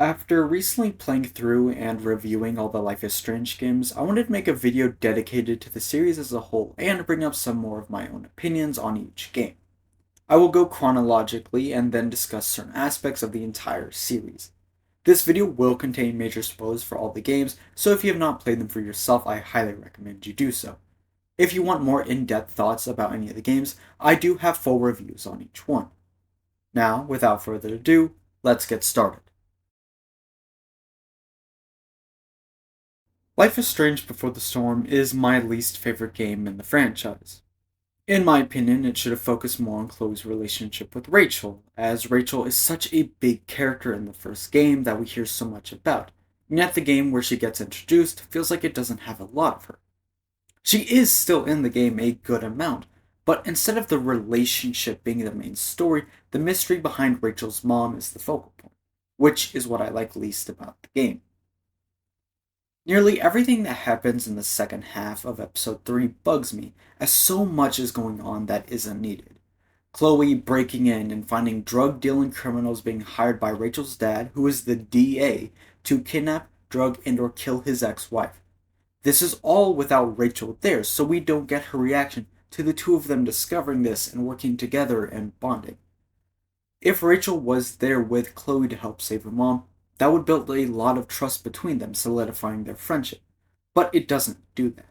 After recently playing through and reviewing all the Life is Strange games, I wanted to make a video dedicated to the series as a whole and bring up some more of my own opinions on each game. I will go chronologically and then discuss certain aspects of the entire series. This video will contain major spoilers for all the games, so if you have not played them for yourself, I highly recommend you do so. If you want more in-depth thoughts about any of the games, I do have full reviews on each one. Now, without further ado, let's get started. Life is Strange Before the Storm is my least favorite game in the franchise. In my opinion, it should have focused more on Chloe's relationship with Rachel, as Rachel is such a big character in the first game that we hear so much about, and yet the game where she gets introduced feels like it doesn't have a lot of her. She is still in the game a good amount, but instead of the relationship being the main story, the mystery behind Rachel's mom is the focal point, which is what I like least about the game. Nearly everything that happens in the second half of episode 3 bugs me, as so much is going on that isn't needed. Chloe breaking in and finding drug dealing criminals being hired by Rachel's dad, who is the DA, to kidnap, drug, and or kill his ex-wife. This is all without Rachel there, so we don't get her reaction to the two of them discovering this and working together and bonding. If Rachel was there with Chloe to help save her mom, that would build a lot of trust between them, solidifying their friendship. But it doesn't do that.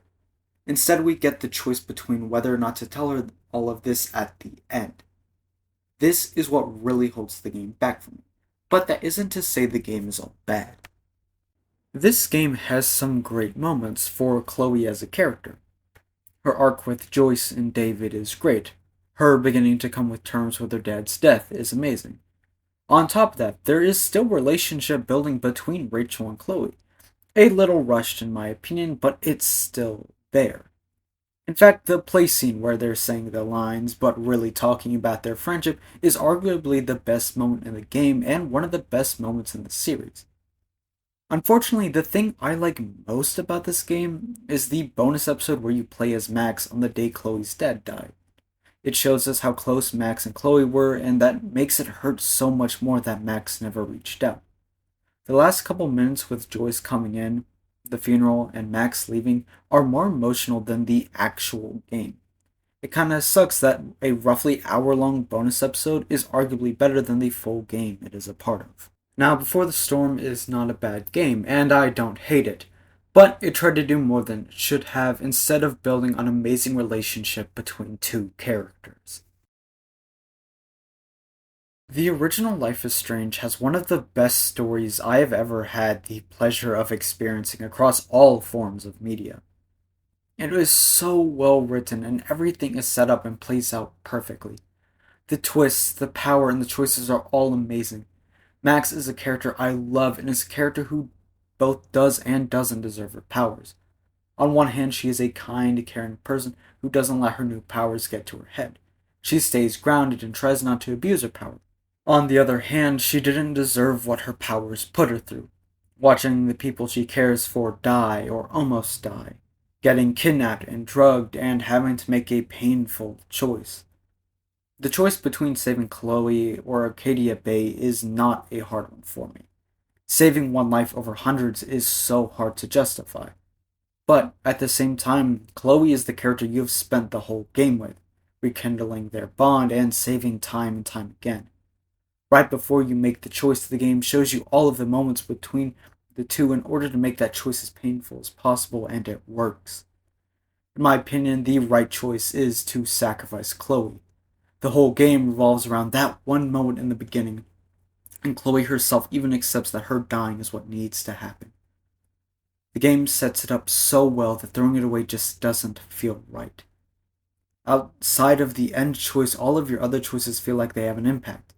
Instead, we get the choice between whether or not to tell her all of this at the end. This is what really holds the game back for me. But that isn't to say the game is all bad. This game has some great moments for Chloe as a character. Her arc with Joyce and David is great. Her beginning to come with terms with her dad's death is amazing. On top of that, there is still relationship building between Rachel and Chloe. A little rushed in my opinion, but it's still there. In fact, the play scene where they're saying the lines but really talking about their friendship is arguably the best moment in the game and one of the best moments in the series. Unfortunately, the thing I like most about this game is the bonus episode where you play as Max on the day Chloe's dad died. It shows us how close Max and Chloe were, and that makes it hurt so much more that Max never reached out. The last couple minutes with Joyce coming in, the funeral, and Max leaving are more emotional than the actual game. It kinda sucks that a roughly hour-long bonus episode is arguably better than the full game it is a part of. Now, Before the Storm is not a bad game, and I don't hate it, but it tried to do more than it should have instead of building an amazing relationship between two characters. The original Life is Strange has one of the best stories I have ever had the pleasure of experiencing across all forms of media. It is so well written and everything is set up and plays out perfectly. The twists, the power, and the choices are all amazing. Max is a character I love and is a character who both does and doesn't deserve her powers. On one hand, she is a kind, caring person who doesn't let her new powers get to her head. She stays grounded and tries not to abuse her power. On the other hand, she didn't deserve what her powers put her through. Watching the people she cares for die or almost die, getting kidnapped and drugged, and having to make a painful choice. The choice between saving Chloe or Arcadia Bay is not a hard one for me. Saving one life over hundreds is so hard to justify. But at the same time, Chloe is the character you've spent the whole game with, rekindling their bond and saving time and time again. Right before you make the choice, the game shows you all of the moments between the two in order to make that choice as painful as possible, and it works. In my opinion, the right choice is to sacrifice Chloe. The whole game revolves around that one moment in the beginning, and Chloe herself even accepts that her dying is what needs to happen. The game sets it up so well that throwing it away just doesn't feel right. Outside of the end choice, all of your other choices feel like they have an impact.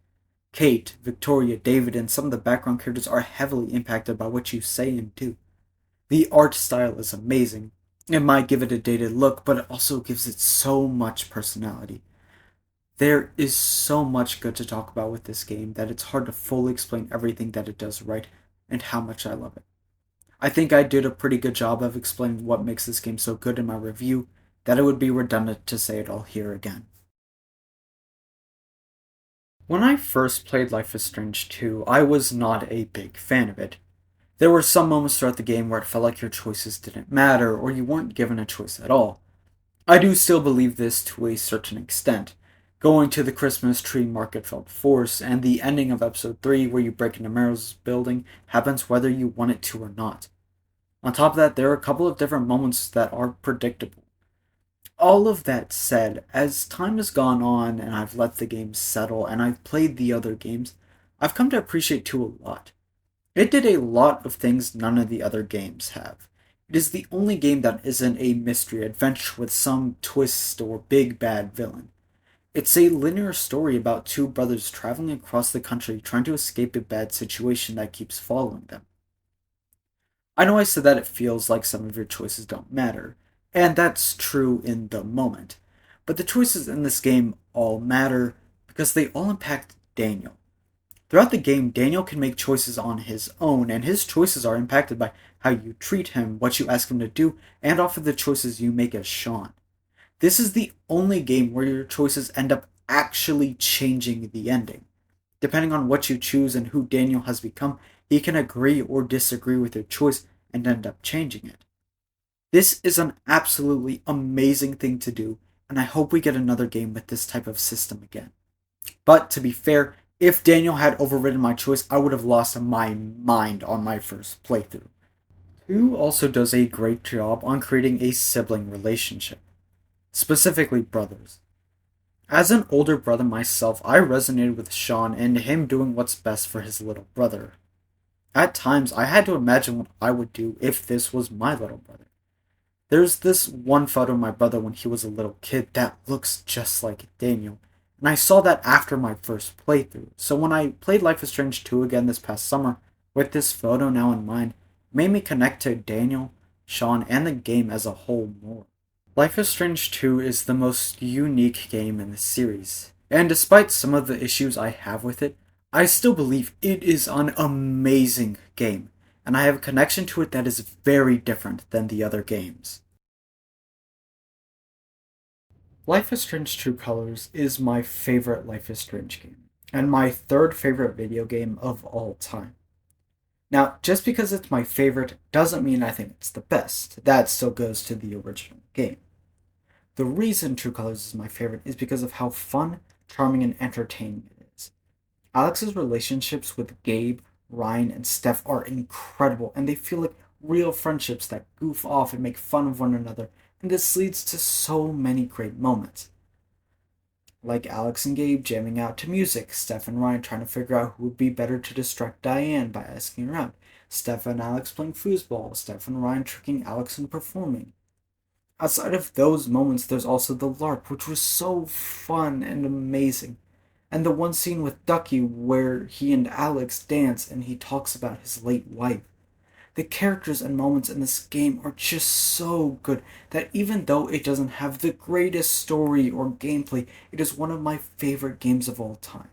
Kate, Victoria, David, and some of the background characters are heavily impacted by what you say and do. The art style is amazing. It might give it a dated look, but it also gives it so much personality. There is so much good to talk about with this game that it's hard to fully explain everything that it does right and how much I love it. I think I did a pretty good job of explaining what makes this game so good in my review that it would be redundant to say it all here again. When I first played Life is Strange 2, I was not a big fan of it. There were some moments throughout the game where it felt like your choices didn't matter or you weren't given a choice at all. I do still believe this to a certain extent. Going to the Christmas tree market felt forced, and the ending of episode 3, where you break into Meryl's building, happens whether you want it to or not. On top of that, there are a couple of different moments that are predictable. All of that said, as time has gone on and I've let the game settle and I've played the other games, I've come to appreciate 2 a lot. It did a lot of things none of the other games have. It is the only game that isn't a mystery adventure with some twist or big bad villain. It's a linear story about two brothers traveling across the country trying to escape a bad situation that keeps following them. I know I said that it feels like some of your choices don't matter, and that's true in the moment. But the choices in this game all matter because they all impact Daniel. Throughout the game, Daniel can make choices on his own, and his choices are impacted by how you treat him, what you ask him to do, and often the choices you make as Sean. This is the only game where your choices end up actually changing the ending. Depending on what you choose and who Daniel has become, he can agree or disagree with your choice and end up changing it. This is an absolutely amazing thing to do, and I hope we get another game with this type of system again. But to be fair, if Daniel had overridden my choice, I would have lost my mind on my first playthrough. 2 also does a great job on creating a sibling relationship, specifically brothers. As an older brother myself, I resonated with Sean and him doing what's best for his little brother. At times, I had to imagine what I would do if this was my little brother. There's this one photo of my brother when he was a little kid that looks just like Daniel, and I saw that after my first playthrough. So when I played Life is Strange 2 again this past summer, with this photo now in mind, it made me connect to Daniel, Sean, and the game as a whole more. Life is Strange 2 is the most unique game in the series, and despite some of the issues I have with it, I still believe it is an amazing game, and I have a connection to it that is very different than the other games. Life is Strange True Colors is my favorite Life is Strange game, and my third favorite video game of all time. Now, just because it's my favorite doesn't mean I think it's the best. That still goes to the original game. The reason True Colors is my favorite is because of how fun, charming, and entertaining it is. Alex's relationships with Gabe, Ryan, and Steph are incredible, and they feel like real friendships that goof off and make fun of one another, and this leads to so many great moments. Like Alex and Gabe jamming out to music, Steph and Ryan trying to figure out who would be better to distract Diane by asking around, Steph and Alex playing foosball, Steph and Ryan tricking Alex into performing. Outside of those moments, there's also the LARP, which was so fun and amazing. And the one scene with Ducky where he and Alex dance and he talks about his late wife. The characters and moments in this game are just so good that even though it doesn't have the greatest story or gameplay, it is one of my favorite games of all time.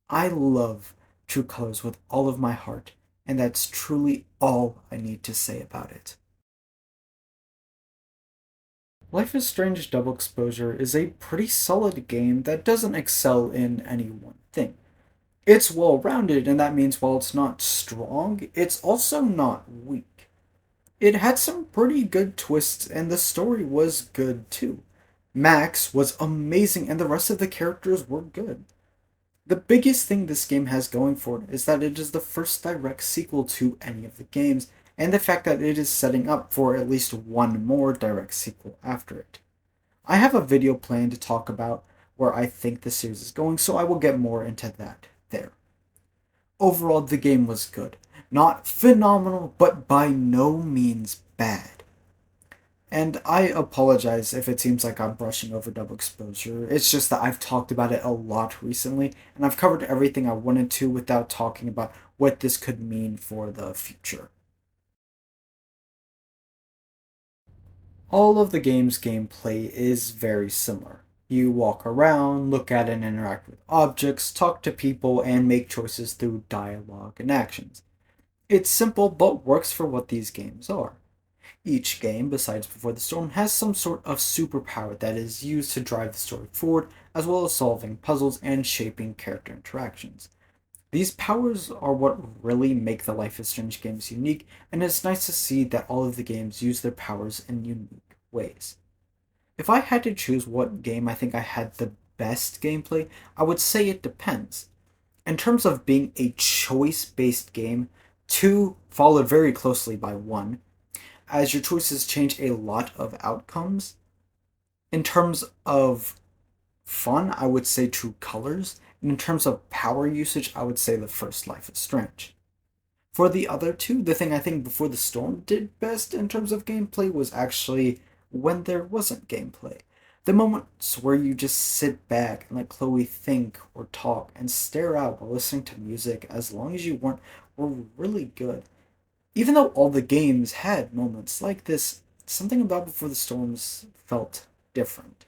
I love True Colors with all of my heart, and that's truly all I need to say about it. Life is Strange Double Exposure is a pretty solid game that doesn't excel in any one thing. It's well rounded, and that means while it's not strong, it's also not weak. It had some pretty good twists, and the story was good too. Max was amazing, and the rest of the characters were good. The biggest thing this game has going for it is that it is the first direct sequel to any of the games, and the fact that it is setting up for at least one more direct sequel after it. I have a video planned to talk about where I think the series is going, so I will get more into that there. Overall, the game was good. Not phenomenal, but by no means bad. And I apologize if it seems like I'm brushing over Double Exposure. It's just that I've talked about it a lot recently, and I've covered everything I wanted to without talking about what this could mean for the future. All of the game's gameplay is very similar. You walk around, look at and interact with objects, talk to people, and make choices through dialogue and actions. It's simple but works for what these games are. Each game, besides Before the Storm, has some sort of superpower that is used to drive the story forward, as well as solving puzzles and shaping character interactions. These powers are what really make the Life is Strange games unique, and it's nice to see that all of the games use their powers in unique ways. If I had to choose what game I think I had the best gameplay, I would say it depends. In terms of being a choice based game, 2 followed very closely by 1, as your choices change a lot of outcomes. In terms of fun, I would say True Colors. And in terms of power usage, I would say the first Life is Strange. For the other two, the thing I think Before the Storm did best in terms of gameplay was actually when there wasn't gameplay. The moments where you just sit back and let Chloe think or talk and stare out while listening to music as long as you weren't were really good. Even though all the games had moments like this, something about Before the Storms felt different.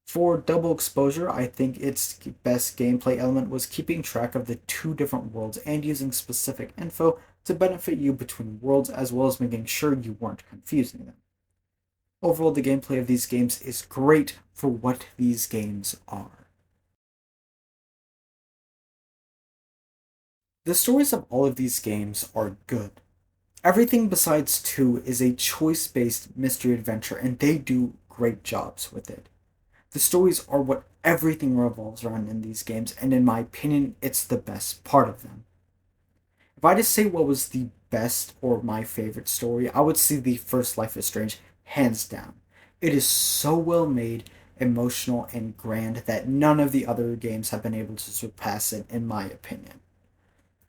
For Double Exposure, I think its best gameplay element was keeping track of the two different worlds and using specific info to benefit you between worlds, as well as making sure you weren't confusing them. Overall, the gameplay of these games is great for what these games are. The stories of all of these games are good. Everything besides 2 is a choice based mystery adventure, and they do great jobs with it. The stories are what everything revolves around in these games, and in my opinion, it's the best part of them. If I had to say what was the best or my favorite story, I would say the first Life is Strange, hands down. It is so well made, emotional, and grand that none of the other games have been able to surpass it, in my opinion.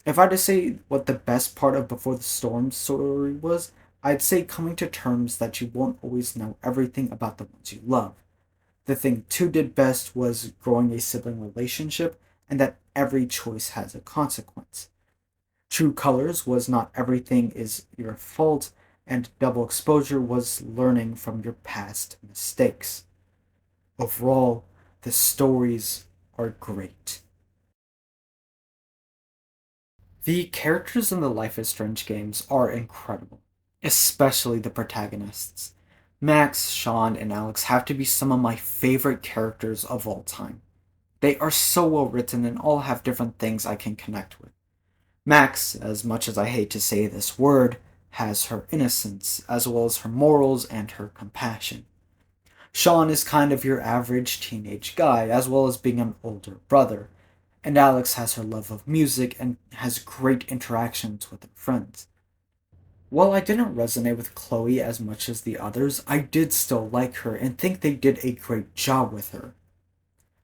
If I had to say what the best part of Before the Storm story was, I'd say coming to terms that you won't always know everything about the ones you love. The thing 2 did best was growing a sibling relationship, and that every choice has a consequence. True Colors was not everything is your fault, and Double Exposure was learning from your past mistakes. Overall, the stories are great. The characters in the Life is Strange games are incredible, especially the protagonists. Max, Sean, and Alex have to be some of my favorite characters of all time. They are so well written and all have different things I can connect with. Max, as much as I hate to say this word, has her innocence, as well as her morals and her compassion. Sean is kind of your average teenage guy, as well as being an older brother. And Alex has her love of music and has great interactions with her friends. While I didn't resonate with Chloe as much as the others, I did still like her and think they did a great job with her.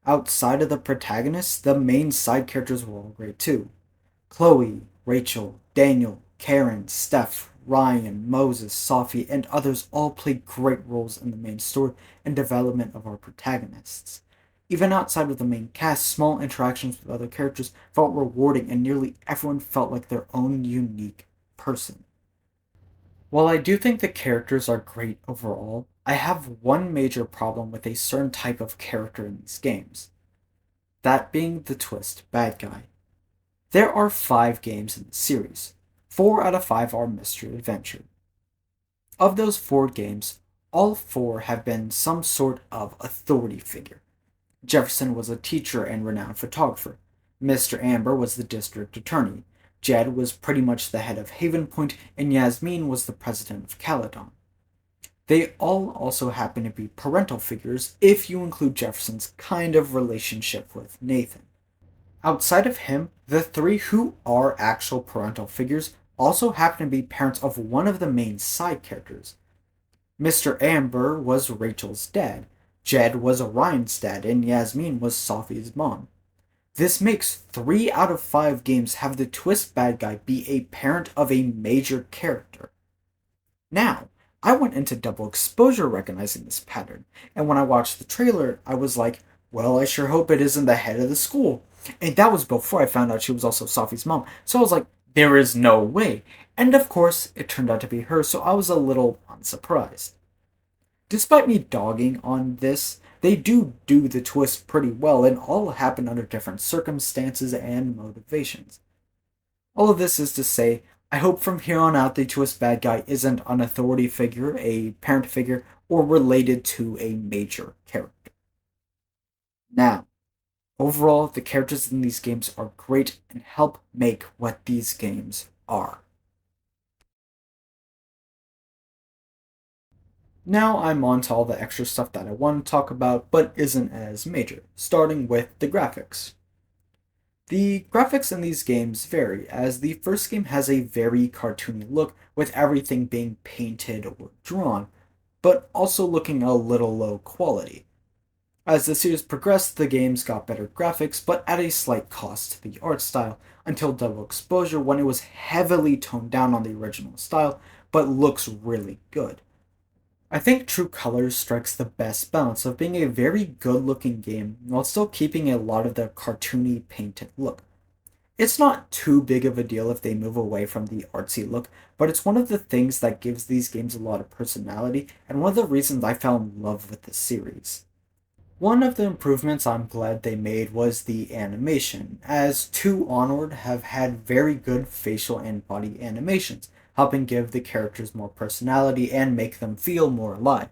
Outside of the protagonists, the main side characters were all great too. Chloe, Rachel, Daniel, Karen, Steph, Ryan, Moses, Sophie, and others all played great roles in the main story and development of our protagonists. Even outside of the main cast, small interactions with other characters felt rewarding and nearly everyone felt like their own unique person. While I do think the characters are great overall, I have one major problem with a certain type of character in these games. That being the twist bad guy. There are 5 games in the series. 4 out of 5 are mystery adventure. Of those 4 games, all 4 have been some sort of authority figure. Jefferson was a teacher and renowned photographer. Mr. Amber was the district attorney. Jed was pretty much the head of Haven Point, and Yasmin was the president of Caledon. They all also happen to be parental figures if you include Jefferson's kind of relationship with Nathan. Outside of him, the 3 who are actual parental figures also happen to be parents of one of the main side characters. Mr. Amber was Rachel's dad, Jed was Orion's dad, and Yasmin was Sophie's mom. This makes 3 out of 5 games have the twist bad guy be a parent of a major character. Now, I went into Double Exposure recognizing this pattern, and when I watched the trailer, I was like, well, I sure hope it isn't the head of the school. And that was before I found out she was also Sophie's mom, so I was like, there is no way. And of course, it turned out to be her, so I was a little unsurprised. Despite me dogging on this, they do the twist pretty well, and all happen under different circumstances and motivations. All of this is to say, I hope from here on out the twist bad guy isn't an authority figure, a parent figure, or related to a major character. Now, overall, the characters in these games are great and help make what these games are. Now I'm on to all the extra stuff that I want to talk about but isn't as major, starting with the graphics. The graphics in these games vary, as the first game has a very cartoony look with everything being painted or drawn, but also looking a little low quality. As the series progressed, the games got better graphics, but at a slight cost to the art style, until Double Exposure when it was heavily toned down on the original style, but looks really good. I think True Colors strikes the best balance of being a very good looking game while still keeping a lot of the cartoony painted look. It's not too big of a deal if they move away from the artsy look, but it's one of the things that gives these games a lot of personality and one of the reasons I fell in love with the series. One of the improvements I'm glad they made was the animation, as 2 onward have had very good facial and body animations, helping give the characters more personality and make them feel more alive.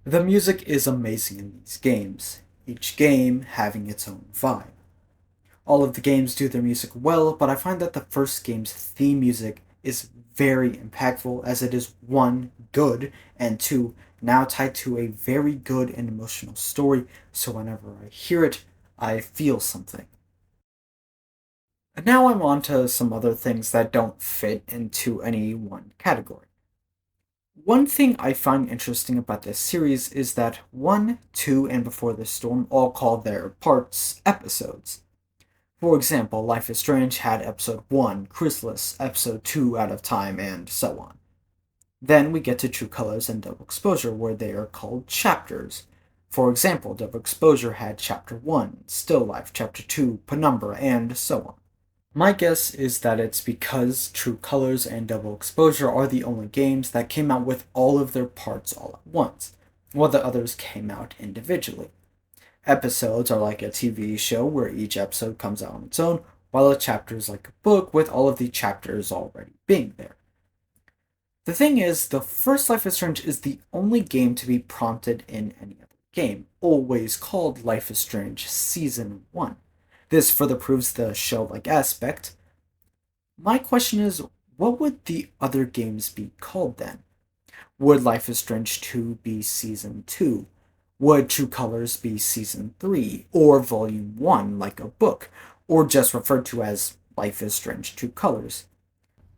The music is amazing in these games, each game having its own vibe. All of the games do their music well, but I find that the first game's theme music is very impactful as it is one, good, and two, now tied to a very good and emotional story, so whenever I hear it, I feel something. And now I'm on to some other things that don't fit into any one category. One thing I find interesting about this series is that 1, 2, and Before the Storm all call their parts episodes. For example, Life is Strange had episode 1, Chrysalis, episode 2, Out of Time, and so on. Then we get to True Colors and Double Exposure, where they are called chapters. For example, Double Exposure had Chapter 1, Still Life, Chapter 2, Penumbra, and so on. My guess is that it's because True Colors and Double Exposure are the only games that came out with all of their parts all at once, while the others came out individually. Episodes are like a TV show where each episode comes out on its own, while a chapter is like a book with all of the chapters already being there. The thing is, the first Life is Strange is the only game to be prompted in any other game, always called Life is Strange Season 1. This further proves the show-like aspect. My question is, what would the other games be called then? Would Life is Strange 2 be Season 2? Would True Colors be Season 3? Or Volume 1, like a book? Or just referred to as Life is Strange True Colors?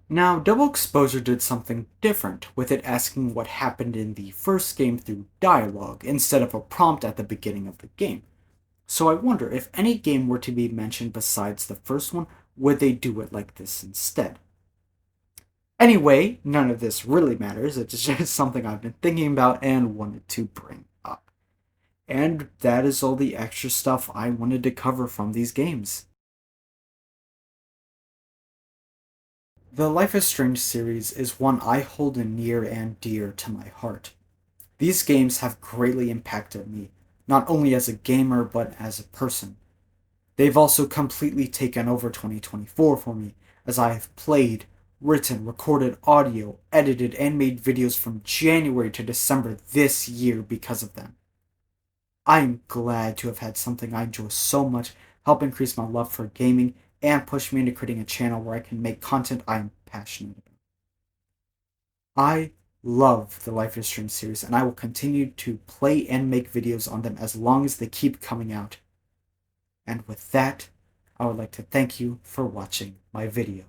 Now, Double Exposure did something different, with it asking what happened in the first game through dialogue, instead of a prompt at the beginning of the game. So I wonder if any game were to be mentioned besides the first one, would they do it like this instead? Anyway, none of this really matters, it's just something I've been thinking about and wanted to bring up. And that is all the extra stuff I wanted to cover from these games. The Life is Strange series is one I hold near and dear to my heart. These games have greatly impacted me, not only as a gamer but as a person. They've also completely taken over 2024 for me, as I have played, written, recorded audio, edited, and made videos from January to December this year because of them. I am glad to have had something I enjoy so much help increase my love for gaming and push me into creating a channel where I can make content I am passionate about. I love the Life is Strange series, and I will continue to play and make videos on them as long as they keep coming out. And with that, I would like to thank you for watching my video.